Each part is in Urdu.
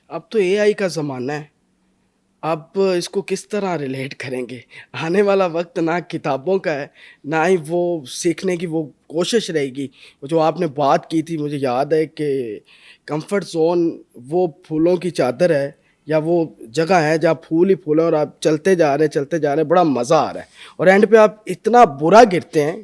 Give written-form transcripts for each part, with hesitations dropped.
اب تو اے آئی کا زمانہ ہے. آپ اس کو کس طرح ریلیٹ کریں گے؟ آنے والا وقت نہ کتابوں کا ہے، نہ ہی وہ سیکھنے کی وہ کوشش رہے گی. وہ جو آپ نے بات کی تھی، مجھے یاد ہے کہ کمفرٹ زون وہ پھولوں کی چادر ہے، یا وہ جگہ ہے جہاں پھول ہی پھول ہیں، اور آپ چلتے جا رہے ہیں، بڑا مزہ آ رہا ہے، اور اینڈ پہ آپ اتنا برا گرتے ہیں.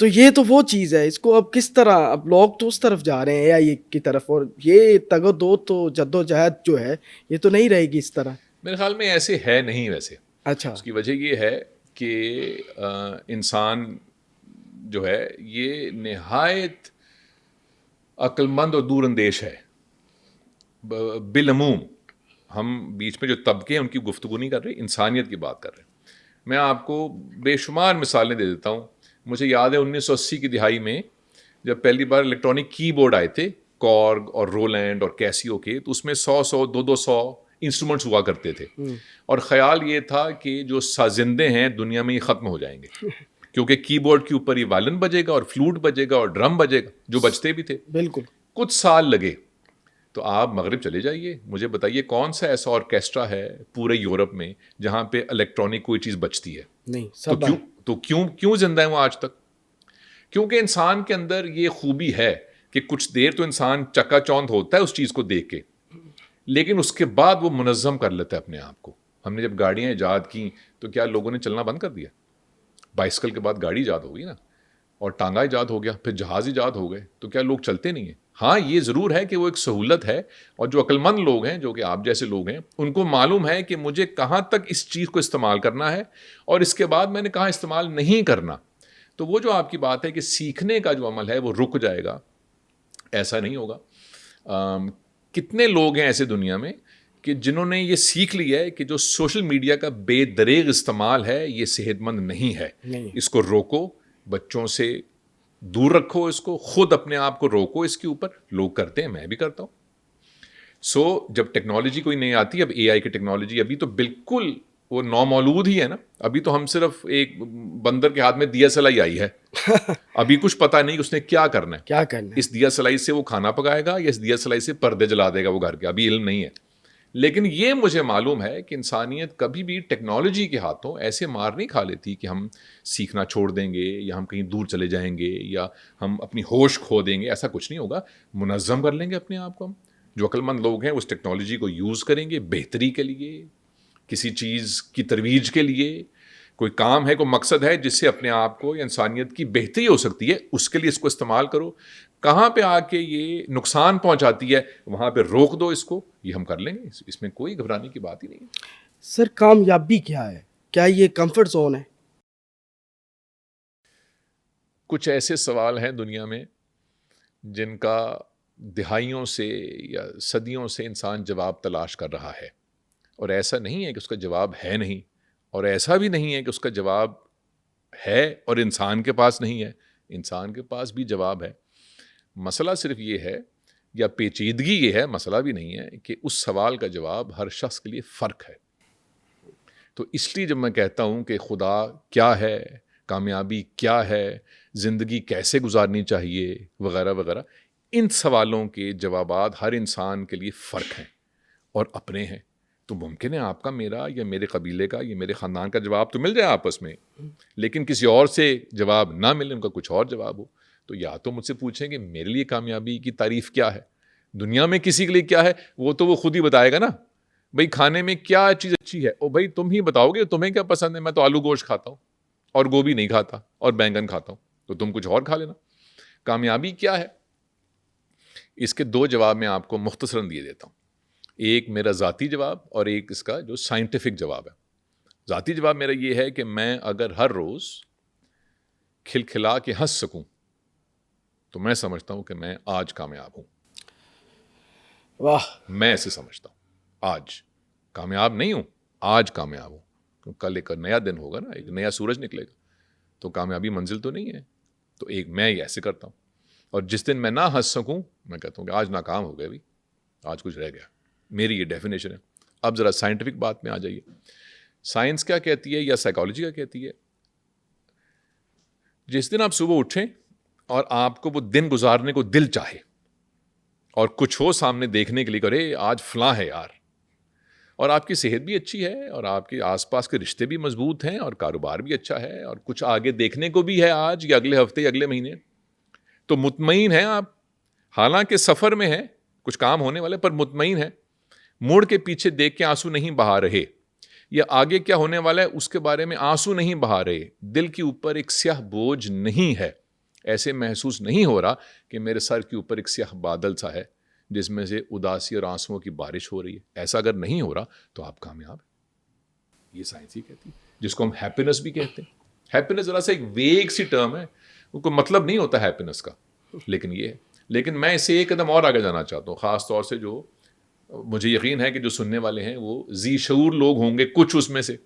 تو یہ تو وہ چیز ہے. اس کو اب کس طرح، اب لوگ تو اس طرف جا رہے ہیں اے آئی کی طرف، اور یہ تگ و دو تو جد و جہد جو ہے یہ تو نہیں رہے گی اس طرح. میرے خیال میں ایسے ہے نہیں. ویسے اچھا. اس کی وجہ یہ ہے کہ انسان جو ہے یہ نہایت عقل مند اور دور اندیش ہے. بالعموم ہم بیچ میں جو طبقے ہیں ان کی گفتگو نہیں کر رہے، انسانیت کی بات کر رہے ہیں. میں آپ کو بے شمار مثالیں دے دیتا ہوں. مجھے یاد ہے 1980 کی دہائی میں جب پہلی بار الیکٹرانک کی بورڈ آئے تھے، کارگ اور رولینڈ اور کیسیو کے، تو اس میں 100 200 انسٹرومنٹس ہوا کرتے تھے. اور خیال یہ تھا کہ جو سازندے ہیں دنیا میں یہ ختم ہو جائیں گے، کیونکہ کی بورڈ کے اوپر یہ وائلن بجے گا اور فلوٹ بجے گا اور ڈرم بجے گا، جو بجتے بھی تھے. بالکل. کچھ سال لگے. تو آپ مغرب چلے جائیے، مجھے بتائیے کون سا ایسا آرکیسٹرا ہے پورے یورپ میں جہاں پہ الیکٹرانک کوئی چیز بچتی ہے؟ نہیں، تو سب ہے. کیوں زندہ ہے وہ آج تک؟ کیونکہ انسان کے اندر یہ خوبی ہے کہ کچھ دیر تو انسان چکا چوندھ ہوتا ہے اس چیز کو دیکھ کے، لیکن اس کے بعد وہ منظم کر لیتا ہے اپنے آپ کو. ہم نے جب گاڑیاں ایجاد کی تو کیا لوگوں نے چلنا بند کر دیا؟ بائسکل کے بعد گاڑی ایجاد ہو گئی نا، اور ٹانگا ایجاد ہو گیا، پھر جہاز ایجاد ہو گئے. تو کیا لوگ چلتے نہیں ہیں؟ ہاں، یہ ضرور ہے کہ وہ ایک سہولت ہے، اور جو عقل مند لوگ ہیں، جو کہ آپ جیسے لوگ ہیں، ان کو معلوم ہے کہ مجھے کہاں تک اس چیز کو استعمال کرنا ہے اور اس کے بعد میں نے کہاں استعمال نہیں کرنا. تو وہ جو آپ کی بات ہے کہ سیکھنے کا جو عمل ہے وہ رک جائے گا، ایسا نہیں ہوگا. کتنے لوگ ہیں ایسے دنیا میں کہ جنہوں نے یہ سیکھ لیا ہے کہ جو سوشل میڈیا کا بے دریغ استعمال ہے یہ صحت مند نہیں ہے. اس کو روکو، بچوں سے دور رکھو، اس کو خود اپنے آپ کو روکو اس کے اوپر. لوگ کرتے ہیں، میں بھی کرتا ہوں. جب ٹیکنالوجی کوئی نہیں آتی، اب اے آئی کی ٹیکنالوجی ابھی تو بالکل وہ نومولود ہی ہے نا. ابھی تو ہم صرف ایک بندر کے ہاتھ میں دیا سلائی آئی ہے، ابھی کچھ پتا نہیں اس نے کیا کرنا ہے. کیا کرنا ہے. اس دیا سلائی سے وہ کھانا پکائے گا یا اس دیا سلائی سے پردے جلا دے گا وہ گھر کے، ابھی علم نہیں ہے. لیکن یہ مجھے معلوم ہے کہ انسانیت کبھی بھی ٹیکنالوجی کے ہاتھوں ایسے مار نہیں کھا لیتی کہ ہم سیکھنا چھوڑ دیں گے یا ہم کہیں دور چلے جائیں گے یا ہم اپنی ہوش کھو دیں گے. ایسا کچھ نہیں ہوگا. منظم کر لیں گے اپنے آپ کو. ہم جو عقل مند لوگ ہیں اس ٹیکنالوجی کو یوز کریں گے بہتری کے لیے، کسی چیز کی ترویج کے لیے. کوئی کام ہے، کوئی مقصد ہے جس سے اپنے آپ کو یا انسانیت کی بہتری ہو سکتی ہے، اس کے لیے اس کو استعمال کرو. کہاں پہ آ کے یہ نقصان پہنچاتی ہے وہاں پہ روک دو اس کو. یہ ہم کر لیں گے، اس میں کوئی گھبرانے کی بات ہی نہیں ہے. سر، کامیابی کیا ہے؟ کیا یہ کمفرٹ زون ہے؟ کچھ ایسے سوال ہیں دنیا میں جن کا دہائیوں سے یا صدیوں سے انسان جواب تلاش کر رہا ہے، اور ایسا نہیں ہے کہ اس کا جواب ہے نہیں، اور ایسا بھی نہیں ہے کہ اس کا جواب ہے اور انسان کے پاس نہیں ہے. انسان کے پاس بھی جواب ہے. مسئلہ صرف یہ ہے، یا پیچیدگی یہ ہے، مسئلہ بھی نہیں ہے، کہ اس سوال کا جواب ہر شخص کے لیے فرق ہے. تو اس لیے جب میں کہتا ہوں کہ خدا کیا ہے، کامیابی کیا ہے، زندگی کیسے گزارنی چاہیے، وغیرہ وغیرہ، ان سوالوں کے جوابات ہر انسان کے لیے فرق ہیں اور اپنے ہیں. تو ممکن ہے آپ کا، میرا، یا میرے قبیلے کا یا میرے خاندان کا جواب تو مل جائے آپس میں، لیکن کسی اور سے جواب نہ ملے، ان کا کچھ اور جواب ہو. تو یا تو مجھ سے پوچھیں کہ میرے لیے کامیابی کی تعریف کیا ہے، دنیا میں کسی کے لیے کیا ہے، وہ تو وہ خود ہی بتائے گا نا. بھائی کھانے میں کیا چیز اچھی ہے، او بھائی تم ہی بتاؤ گے تمہیں کیا پسند ہے. میں تو آلو گوشت کھاتا ہوں اور گوبھی نہیں کھاتا اور بینگن کھاتا ہوں، تو تم کچھ اور کھا لینا. کامیابی کیا ہے، اس کے دو جواب میں آپ کو مختصراً دیے دیتا ہوں. ایک میرا ذاتی جواب اور ایک اس کا جو سائنٹیفک جواب ہے. ذاتی جواب میرا یہ ہے کہ میں اگر ہر روز کھلکھلا کے ہنس سکوں تو میں سمجھتا ہوں کہ میں آج کامیاب ہوں. واہ. میں ایسے سمجھتا ہوں. آج کامیاب نہیں ہوں، آج کامیاب ہوں. کل ایک نیا دن ہوگا نا، ایک نیا سورج نکلے گا، تو کامیابی منزل تو نہیں ہے. تو ایک میں ایسے کرتا ہوں. اور جس دن میں نہ ہنس سکوں میں کہتا ہوں کہ آج ناکام ہو گیا، بھی آج کچھ رہ گیا. میری یہ ڈیفینیشن ہے. اب ذرا سائنٹیفک بات میں آ جائیے. سائنس کیا کہتی ہے یا سائیکالوجی کیا کہتی ہے؟ جس دن آپ صبح اٹھیں اور آپ کو وہ دن گزارنے کو دل چاہے، اور کچھ ہو سامنے دیکھنے کے لیے کرے آج فلاں ہے یار, اور آپ کی صحت بھی اچھی ہے اور آپ کے آس پاس کے رشتے بھی مضبوط ہیں اور کاروبار بھی اچھا ہے اور کچھ آگے دیکھنے کو بھی ہے آج یا اگلے ہفتے یا اگلے مہینے, تو مطمئن ہیں آپ. حالانکہ سفر میں ہے, کچھ کام ہونے والے, پر مطمئن ہے. مڑ کے پیچھے دیکھ کے آنسو نہیں بہا رہے, یا آگے کیا ہونے والا ہے اس کے بارے میں آنسو نہیں بہا رہے. دل کے اوپر ایک سیاہ بوجھ نہیں ہے, ایسے محسوس نہیں ہو رہا کہ میرے سر کے اوپر ایک سیاہ بادل سا ہے جس میں سے اداسی اور آنسوؤں کی بارش ہو رہی ہے. ایسا اگر نہیں ہو رہا تو آپ کامیاب ہیں. یہ سائنس ہی کہتی ہے, جس کو ہم ہیپینس بھی کہتے ہیں. ہیپینس ذرا سا ایک ویگ سی ٹرم ہے, کوئی مطلب نہیں ہوتا ہیپینس کا, لیکن یہ ہے. لیکن میں اسے ایک قدم اور آگے جانا چاہتا ہوں, خاص طور سے جو مجھے یقین ہے کہ جو سننے والے ہیں وہ ذی شعور لوگ ہوں گے کچھ اس میں سے,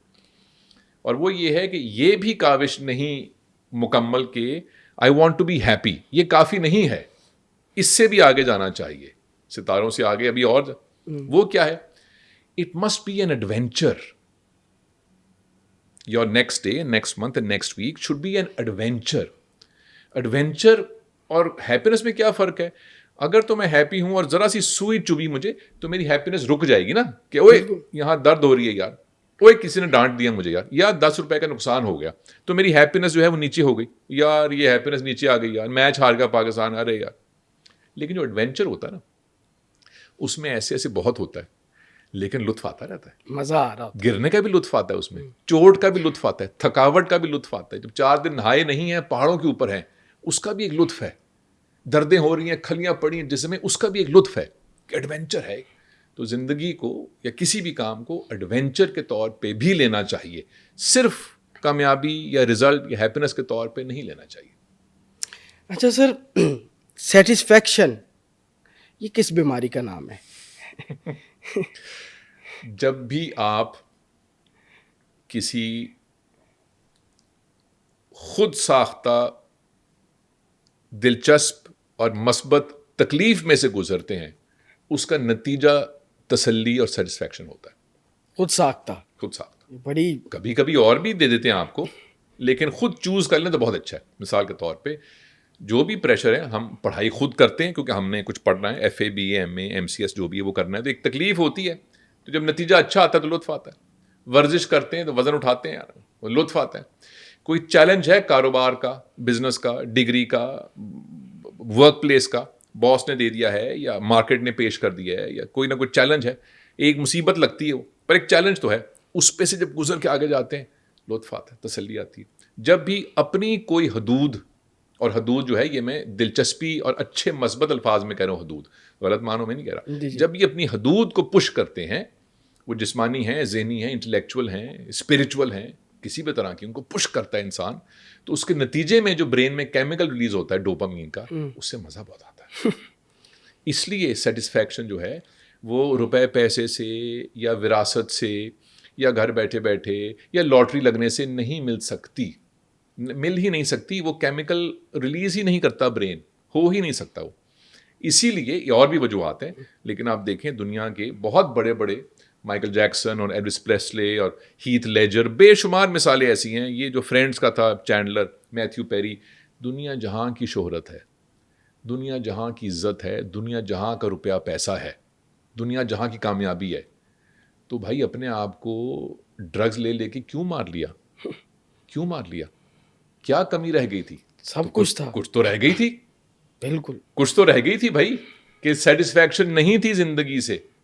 اور وہ یہ ہے کہ یہ بھی کاوش نہیں مکمل کہ I want to be happy, یہ کافی نہیں ہے, اس سے بھی آگے جانا چاہیے, ستاروں سے آگے ابھی اور. وہ کیا ہے؟ It must be an adventure. Your next day, next month and next week should be an adventure. Adventure اور ہیپینس میں کیا فرق ہے؟ اگر تو میں ہیپی ہوں اور ذرا سی سوئی چبھی مجھے تو میری ہیپینس رک جائے گی نا, کہ اوئے یہاں درد ہو رہی ہے یار, اوئے کسی نے ڈانٹ دیا مجھے یار, یا 10 روپے کا نقصان ہو گیا, تو میری ہیپینس جو ہے وہ نیچے ہو گئی یار, یہ ہیپینس نیچے آ گئی یار, میچ ہار گیا پاکستان, ارے یار. لیکن جو ایڈونچر ہوتا ہے نا اس میں ایسے ایسے بہت ہوتا ہے, لیکن لطف آتا رہتا ہے, مزہ آ رہا ہوتا گرنے کا بھی لطف آتا ہے اس میں, چوٹ کا بھی لطف آتا ہے, تھکاوٹ کا بھی لطف آتا ہے, جب 4 دن نہائے نہیں ہیں پہاڑوں کے اوپر ہیں اس کا بھی ایک لطف ہے, دردیں ہو رہی ہیں, کھلیاں پڑی ہیں جسم میں, اس کا بھی ایک لطف ہے کہ ایڈونچر ہے. تو زندگی کو یا کسی بھی کام کو ایڈونچر کے طور پہ بھی لینا چاہیے, صرف کامیابی یا رزلٹ یا ہیپینس کے طور پہ نہیں لینا چاہیے. اچھا سر, سیٹسفیکشن یہ کس بیماری کا نام ہے؟ جب بھی آپ کسی خود ساختہ دلچسپ اور مثبت تکلیف میں سے گزرتے ہیں, اس کا نتیجہ تسلی اور سیٹسفیکشن ہوتا ہے. خود ساختہ, خود ساختہ بڑی کبھی کبھی اور بھی دے دیتے ہیں آپ کو, لیکن خود چوز کر لیں تو بہت اچھا ہے. مثال کے طور پہ جو بھی پریشر ہے, ہم پڑھائی خود کرتے ہیں کیونکہ ہم نے کچھ پڑھنا ہے, F A B A M A M C S جو بھی ہے وہ کرنا ہے, تو ایک تکلیف ہوتی ہے, تو جب نتیجہ اچھا آتا ہے تو لطف آتا ہے. ورزش کرتے ہیں تو وزن اٹھاتے ہیں یار, وہ لطف آتا ہے. کوئی چیلنج ہے کاروبار کا, بزنس کا, ڈگری کا, ورک پلیس کا, باس نے دے دیا ہے یا مارکیٹ نے پیش کر دیا ہے, یا کوئی نہ کوئی چیلنج ہے, ایک مصیبت لگتی ہے وہ, پر ایک چیلنج تو ہے, اس پہ سے جب گزر کے آگے جاتے ہیں لطف آتا ہے, تسلی آتی ہے. جب بھی اپنی کوئی حدود, اور حدود جو ہے یہ میں دلچسپی اور اچھے مثبت الفاظ میں کہہ رہا ہوں, حدود غلط معنوں میں نہیں کہہ رہا, جب یہ اپنی حدود کو پش کرتے ہیں, وہ جسمانی ہیں, ذہنی ہیں, انٹلیکچول ہیں, اسپرچول ہیں, کسی بھی طرح کی, ان کو پش کرتا ہے انسان, تو اس کے نتیجے میں جو برین میں کیمیکل ریلیز ہوتا ہے ڈوپامین کا, اس سے مزہ بہت آتا ہے. اس لیے سیٹسفیکشن جو ہے وہ روپے پیسے سے یا وراثت سے یا گھر بیٹھے بیٹھے یا لاٹری لگنے سے نہیں مل سکتی, مل ہی نہیں سکتی. وہ کیمیکل ریلیز ہی نہیں کرتا برین, ہو ہی نہیں سکتا وہ. اسی لیے اور بھی وجوہات ہیں, لیکن آپ دیکھیں دنیا کے بہت بڑے بڑے, مائیکل جیکسن اور ایلوس پریسلے اور ہیتھ لیجر, بے شمار مثالیں ایسی ہیں. یہ جو فرینڈز کا تھا چینڈلر, میتھیو پیری, دنیا جہاں کی شہرت ہے, دنیا جہاں کی عزت ہے, دنیا جہاں کا روپیہ پیسہ ہے, دنیا جہاں کی کامیابی ہے, تو بھائی اپنے آپ کو ڈرگز لے لے کے کیوں مار لیا, کیوں مار لیا؟ کیا کمی رہ گئی تھی؟ سب کچھ تھا, کچھ تو رہ گئی تھی, بالکل کچھ تو رہ گئی تھی بھائی, کہ سیٹسفیکشن نہیں تھی زندگی سے,